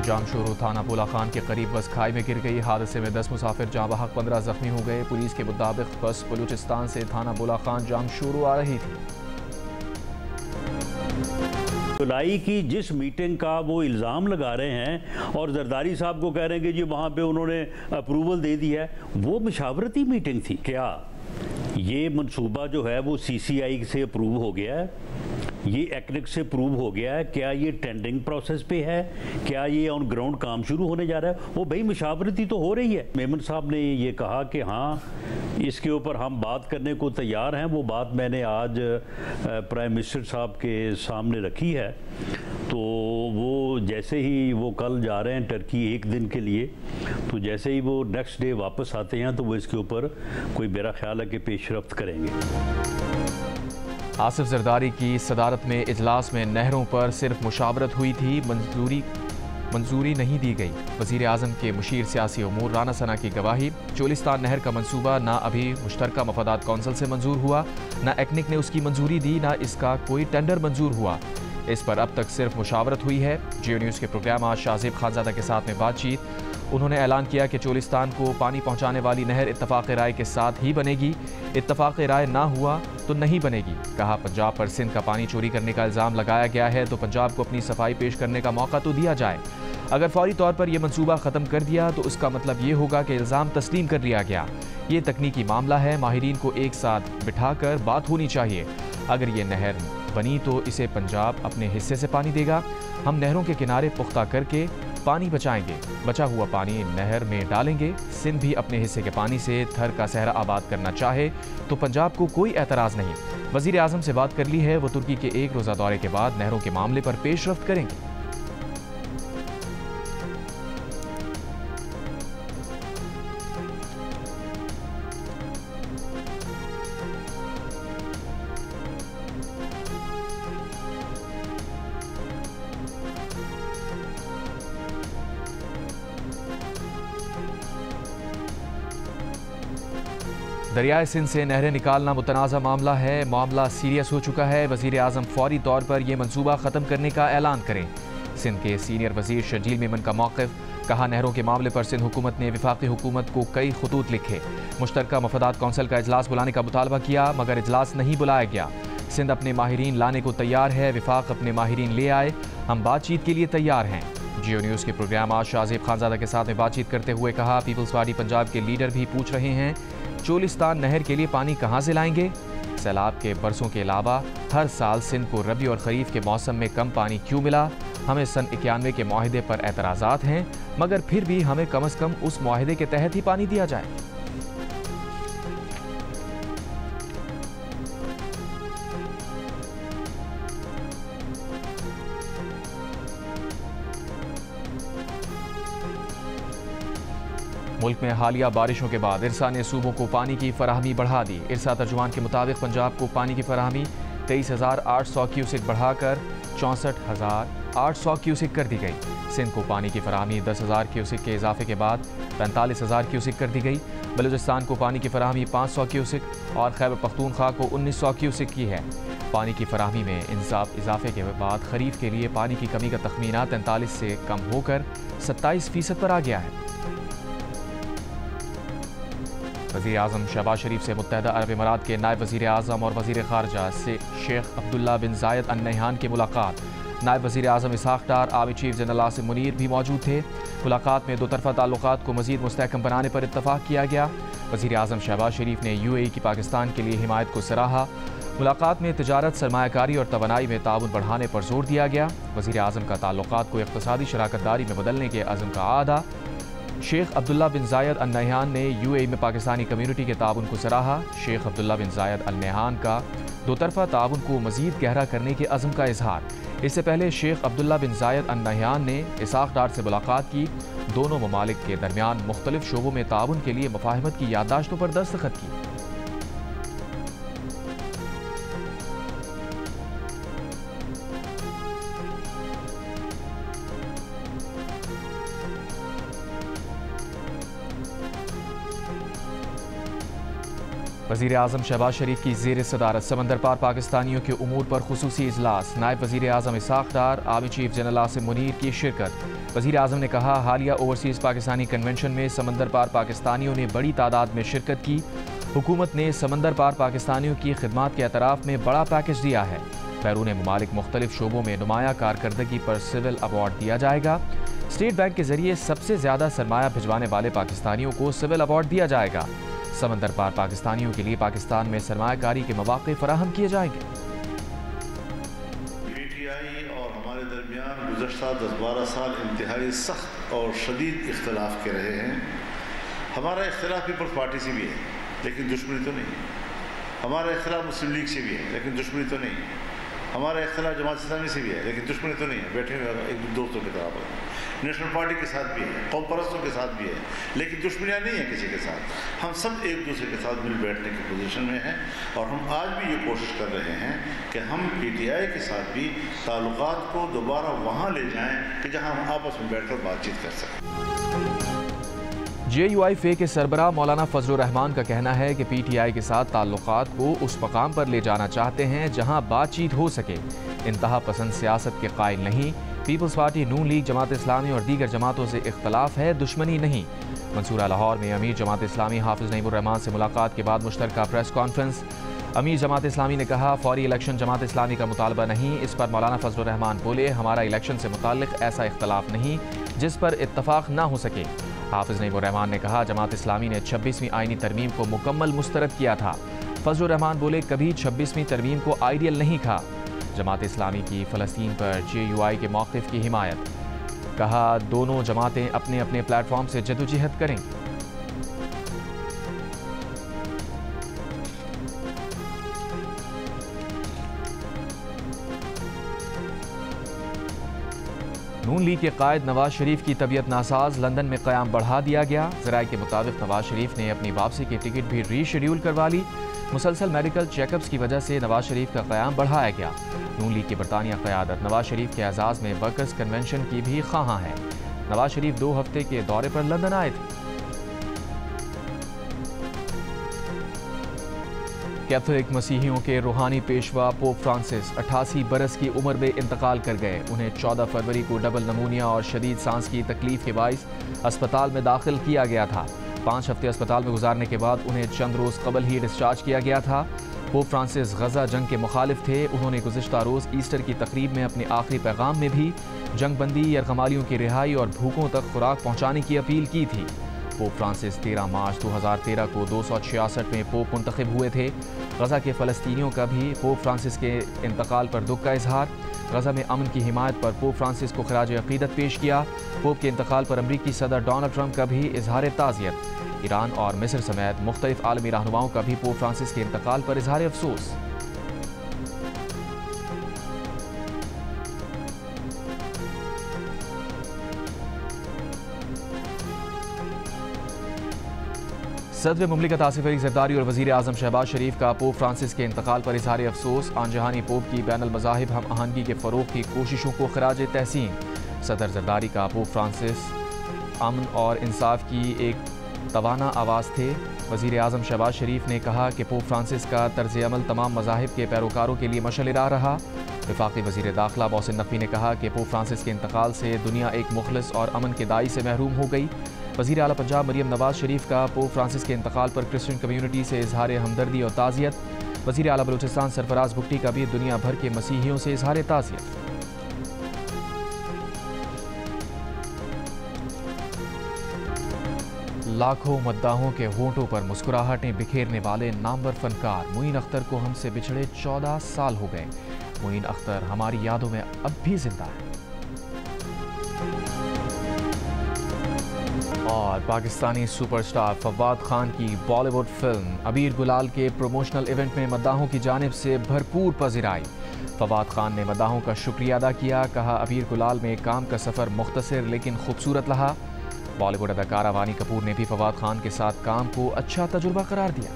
जामशोरो थाना बोला खान के करीब बस खाई में गिर गई। हादसे में 10 मुसाफिर जहाँ बहक 15 जख्मी हो गए। पुलिस के मुताबिक बस बलूचिस्तान से थाना बोला खान जामशोरो आ रही थी। जुलाई की जिस मीटिंग का वो इल्ज़ाम लगा रहे हैं और जरदारी साहब को कह रहे हैं कि जी वहाँ पे उन्होंने अप्रूवल दे दी है, वो मशावरती मीटिंग थी क्या? ये मंसूबा जो है वो CCI से अप्रूव हो गया है, ये एक्निक से अप्रूव हो गया है, क्या ये टेंडरिंग प्रोसेस पे है, क्या ये ऑन ग्राउंड काम शुरू होने जा रहा है? वो भाई मशावरती तो हो रही है। मेमन साहब ने ये कहा कि हाँ इसके ऊपर हम बात करने को तैयार हैं। वो बात मैंने आज प्राइम मिनिस्टर साहब के सामने रखी है। तो वो जैसे ही वो कल जा रहे हैं टर्की एक दिन के लिए, तो जैसे ही वो नेक्स्ट डे वापस आते हैं तो वो इसके ऊपर कोई मेरा ख्याल है कि पेशरफ्त करेंगे। आसिफ जरदारी की सदारत में इजलास में नहरों पर सिर्फ मुशावरत हुई थी, मंजूरी नहीं दी गई। वज़ीर आज़म के मुशीर सियासी उमूर राना सना की गवाही। चोलिस्तान नहर का मंसूबा ना अभी मुश्तरका मफादात कौंसिल से मंजूर हुआ, ना एक्निक ने उसकी मंजूरी दी, ना इसका कोई टेंडर मंजूर हुआ। इस पर अब तक सिर्फ मुशावरत हुई है। जियो न्यूज़ के प्रोग्राम आज शाहजेब खानजादा के साथ में बातचीत। उन्होंने ऐलान किया कि चोलिस्तान को पानी पहुंचाने वाली नहर इत्तफाक राय के साथ ही बनेगी। इत्तफाक राय ना हुआ तो नहीं बनेगी। कहा पंजाब पर सिंध का पानी चोरी करने का इल्ज़ाम लगाया गया है तो पंजाब को अपनी सफाई पेश करने का मौका तो दिया जाए। अगर फौरी तौर पर यह मंसूबा ख़त्म कर दिया तो उसका मतलब ये होगा कि इल्ज़ाम तस्लीम कर लिया गया। ये तकनीकी मामला है, माहिरीन को एक साथ बिठाकर बात होनी चाहिए। अगर ये नहर बनी तो इसे पंजाब अपने हिस्से से पानी देगा। हम नहरों के किनारे पुख्ता करके पानी बचाएंगे, बचा हुआ पानी नहर में डालेंगे। सिंध भी अपने हिस्से के पानी से थर का सहरा आबाद करना चाहे तो पंजाब को कोई एतराज़ नहीं। वज़ीर आज़म से बात कर ली है, वो तुर्की के एक रोज़ा दौरे के बाद नहरों के मामले पर पेशरफ्त करेंगे। दरियाए सिंध से नहरें निकालना मुतनाज़ा मामला है। मामला सीरियस हो चुका है। वज़ीर आज़म फौरी तौर पर यह मंसूबा ख़त्म करने का ऐलान करें। सिंध के सीनियर वज़ीर शर्जील मेमन का मौक़िफ़। कहा नहरों के मामले पर सिंध हुकूमत ने वफाकी हुकूमत को कई खतूत लिखे। मुश्तरका मफादात कौंसिल का इजलास बुलाने का मुतालबा किया मगर इजलास नहीं बुलाया गया। सिंध अपने माहिरीन लाने को तैयार है, वफाक अपने माहिरीन ले आए, हम बातचीत के लिए तैयार हैं। जियो न्यूज़ के प्रोग्राम आज शाहजेब खानजादा के साथ में बातचीत करते हुए कहा पीपल्स पार्टी पंजाब के लीडर भी पूछ रहे हैं चोलिस्तान नहर के लिए पानी कहाँ से लाएंगे। सैलाब के बरसों के अलावा हर साल सिंध को रबी और खरीफ के मौसम में कम पानी क्यों मिला। हमें सन 91 के मुआहदे पर एतराज़ात हैं मगर फिर भी हमें कम से कम उस मुआहदे के तहत ही पानी दिया जाए। मुल्क में हालिया बारिशों के बाद इरसा ने सूबों को पानी की फराहमी बढ़ा दी। इरसा तर्जुमान के मुताबिक पंजाब को पानी की फराहमी 23,800 क्यूसिक बढ़ाकर 64,800 क्यूसिक कर दी गई। सिंध को पानी की फराहमी 10,000 क्यूसिक के इजाफे के बाद 45,000 क्यूसिक कर दी गई। बलूचिस्तान को पानी की फराहमी 500 क्यूसिक और खैबर पख्तूनख्वा को 1900 क्यूसिक की है। पानी की फराहमी में इजाफे के बाद खरीफ के लिए पानी की कमी का तखमीना 43 से कम होकर 27% पर आ गया है। वज़ीर आज़म शहबाज शरीफ से मुत्तहदा अरब इमारात के नायब वज़ीर आज़म और वज़ीर ख़ारजा से Sheikh Abdullah bin Zayed Al Nahyan की मुलाकात। नायब वज़ीर आज़म Ishaq Dar, army chief general Asim Munir भी मौजूद थे। मुलाकात में दो तरफ़ा ताल्लुक़ात को मज़ीद मुस्तहकम बनाने पर इत्तफ़ाक़ किया गया। वज़ीर आज़म शहबाज शरीफ ने UAE की पाकिस्तान के लिए हिमायत को सराहा। मुलाकात में तिजारत, सरमायाकारी और तवानाई में ताउन बढ़ाने पर जोर दिया गया। वज़ीर आज़म का ताल्लुक़ात को इक़्तिसादी शराकतदारी में बदलने के अज़्म का आदा। Sheikh Abdullah bin Zayed Al Nahyan ने UAE में पाकिस्तानी कम्यूनिटी के ताउन को सराहा। Sheikh Abdullah bin Zayed Al Nahyan का दो तरफ़ा ताउन को मज़ीद गहरा करने के अज़्म का इजहार। इससे पहले Sheikh Abdullah bin Zayed Al Nahyan ने इसहाक़ डार से मुलाकात की। दोनों ममालिक के दरमियान मुख्तलिफ शोबों में ताउन के लिए मुफाहमत की याददाश्तों पर दस्तखत की। वज़ीर आज़म शहबाज शरीफ की ज़ेर सदारत समंदर पार पाकिस्तानियों के उमूर पर खुसूसी इजलास। नायब वज़ीर आज़म Ishaq Dar, army chief general Asim Munir की शिरकत। वज़ीर आज़म ने कहा, हालिया ओवरसीज़ पाकिस्तानी कन्वेंशन में समंदर पार पाकिस्तानियों ने बड़ी तादाद में शिरकत की। हुकूमत ने समंदर पार पाकिस्तानियों की खिदमात के एतराफ़ में बड़ा पैकेज दिया है। बैरून मुमालिक मुख्तलिफ शोबों में नुमाया कारकर्दगी पर सिविल अवार्ड दिया जाएगा। स्टेट बैंक के जरिए सबसे ज़्यादा सरमाया भिजवाने वाले पाकिस्तानियों को सिविल अवार्ड दिया जाएगा। समंदर पार पाकिस्तानियों के लिए पाकिस्तान में सरमायाकारी के मौके फराहम किए जाएंगे। पीटीआई और हमारे दरमियान गुज़श्ता 10-12 साल इंतहाई सख्त और शदीद इख्तलाफ के रहे हैं। हमारा इख्तलाफ पीपल्स पार्टी से भी है, लेकिन दुश्मनी तो नहीं। हमारा इख्तलाफ मुस्लिम लीग से भी है, लेकिन दुश्मनी तो नहीं। हमारा इख्तलाफ जमात इस्लामी से भी है, लेकिन दुश्मनी तो नहीं है। बैठे हुए एक दोस्तों की तरह नेशनल पार्टी के साथ भी है, कौम परस्तों के साथ भी है, लेकिन दुश्मनियाँ नहीं है किसी के साथ। हम सब एक दूसरे के साथ मिल बैठने की पोजीशन में हैं और हम आज भी ये कोशिश कर रहे हैं कि हम पीटीआई के साथ भी ताल्लुकात को दोबारा वहाँ ले जाएं कि जहाँ हम आपस में बैठकर बातचीत कर सकें। JUI-FA के सरबराह मौलाना फजलुर रहमान का कहना है कि PTI के साथ ताल्लुकात को उस मकाम पर ले जाना चाहते हैं जहां बातचीत हो सके। इंतहा पसंद सियासत के कायल नहीं। पीपल्स पार्टी, नून लीग, जमात इस्लामी और दीगर जमातों से इख्तलाफ है, दुश्मनी नहीं। मंसूरा लाहौर में अमीर जमात इस्लामी हाफिज नईमुर रहमान से मुलाकात के बाद मुश्तरका प्रेस कॉन्फ्रेंस। अमीर जमात इस्लामी ने कहा, फौरी इलेक्शन जमात इस्लामी का मुतालबा नहीं। इस पर मौलाना फजलुर रहमान बोले, हमारा इलेक्शन से मुताल्लिक ऐसा इख्तलाफ नहीं जिस पर इत्तफाक ना हो सके। हाफिज नईमुर रहमान ने कहा, जमात इस्लामी ने 26वीं आईनी तरमीम को मुकम्मल मुस्तरद किया था। फजलुर रहमान बोले, कभी 26वीं तरमीम को आइडियल नहीं कहा। जमात इस्लामी की फ़लस्तीन पर JUI के मौक़िफ़ की हिमायत। कहा, दोनों जमातें अपने अपने प्लेटफॉर्म से जदोजहद करेंगी। नून लीग के कायद नवाज शरीफ की तबीयत नासाज, लंदन में क़याम बढ़ा दिया गया। ज़राए के मुताबिक नवाज शरीफ ने अपनी वापसी की टिकट भी रीशेड्यूल करवा ली। मुसलसल मेडिकल चेकअप्स की वजह से नवाज शरीफ का क़याम बढ़ाया गया। नून लीग की बरतानिया क़यादत नवाज शरीफ के एजाज़ में वर्कर्स कन्वेंशन की भी ख़्वाहां है। नवाज शरीफ 2 हफ्ते के दौरे पर लंदन आए थे। कैथोलिक मसीहियों के रूहानी पेशवा पोप फ्रांसिस 88 बरस की उम्र में इंतकाल कर गए। उन्हें 14 फरवरी को डबल नमूनिया और शदीद सांस की तकलीफ के बाइस अस्पताल में दाखिल किया गया था। 5 हफ्ते अस्पताल में गुजारने के बाद उन्हें चंद रोज़ कबल ही डिस्चार्ज किया गया था। पोप फ्रांसिस गजा जंग के मुखालिफ थे। उन्होंने गुज़िश्ता रोज़ ईस्टर की तकरीब में अपने आखिरी पैगाम में भी जंग बंदी, यरगमालियों की रिहाई और भूखों तक खुराक पहुँचाने की अपील की थी। पोप फ्रांसिस 13 मार्च 2013 को 266 में पोप मुंतखब हुए थे। गजा के फ़लस्तीनियों का भी पोप फ्रांसिस के इंतकाल पर दुख का इजहार। गजा में अमन की हिमायत पर पोप फ्रांसिस को खराज अक़ीदत पेश किया। पोप के इंतकाल पर अमरीकी सदर डोनाल्ड ट्रंप का भी इजहार ताज़ियत। ईरान और मिस्र समेत मुख्तलिफ आलमी रहनुमाओं का भी पोप फ्रांसिस के इंतकाल पर इजहार अफसोस। सदर मुमलिकत आसिफ अली ज़रदारी और वज़ीर आज़म शहबाज शरीफ का पोप फ्रांसिस के इंतकाल पर इजहार अफसोस। आन जहानी पोप की बैनुल मज़ाहिब हम आहंगी के फ़रोग़ की कोशिशों को खराज तहसीन। सदर ज़रदारी का पोप फ्रांसिस अमन और इंसाफ की एक तवाना आवाज़ थे। वज़ीर आज़म शहबाज शरीफ ने कहा कि पोप फ्रांसिस का तर्ज़ अमल तमाम मज़ाहिब के पैरोकारों के लिए मशअल राह रहा। वफाकी वज़ीर दाखिला मोहसिन नकवी ने कहा कि पोप फ्रांसिस के इंतकाल से दुनिया एक मुखलिस और अमन के दाई से महरूम हो गई। वज़ीर आला पंजाब मरियम नवाज शरीफ का पोप फ्रांसिस के इंतकाल पर क्रिश्चियन कम्यूनिटी से इजहार हमदर्दी और ताज़ियत। वज़ीर आला बलूचिस्तान सरफराज भुट्टी का भी दुनिया भर के मसीहियों से इजहार ताज़ियत। लाखों मद्दाहों के होंठों पर मुस्कुराहटें बिखेरने वाले नामवर फनकार मोइन अख्तर को हमसे बिछड़े 14 साल हो गए। मोइन अख्तर हमारी यादों में अब भी जिंदा है। और पाकिस्तानी सुपरस्टार फवाद खान की बॉलीवुड फिल्म अबीर गुलाल के प्रमोशनल इवेंट में मद्दाहों की जानिब से भरपूर पज़िराई। फवाद खान ने मद्दाहों का शुक्रिया अदा किया। कहा, अबीर गुलाल में काम का सफ़र मुख्तसर लेकिन खूबसूरत रहा। बॉलीवुड अदाकारा वानी कपूर ने भी फवाद खान के साथ काम को अच्छा तजुर्बा करार दिया।